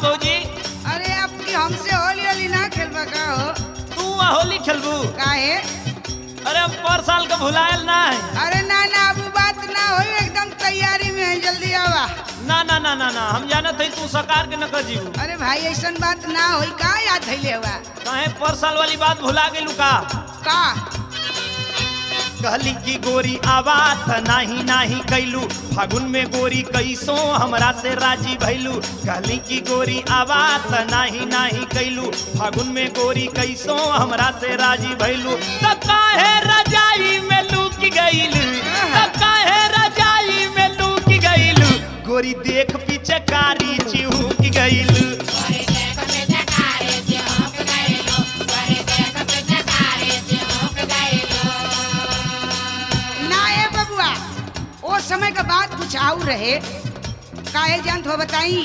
भौजी। अरे अब की हमसे होली होली ना खेलबा का हो? तू होली खेलबू? काहे? अरे हम पर साल का भुलायल ना है। अरे ना ना अब बात ना हो, एकदम तैयारी में है, जल्दी आवा। ना ना ना ना ना हम जानत है तू सकार के न कर जीबू। अरे भाई ऐसा बात ना होई, का याद धैले हुआ? काहे पर साल वाली बात भुला गेलू का? का कहली की गोरी आवात नाही नाही कैलू, फागुन में गोरी कैसो हमरा से राजी भैलू। कहली की गोरी आवात नाही नाही कैलू, फागुन में गोरी कैसो हमरा से राजी भैलू। त काहे रजाई में लूक गइलू, त काहे रजाई में लूक गइलू, गोरी देख पीछे कारी चिहुक गइलू। समय का बात कुछ और रहे, काहे जानत हो बताई?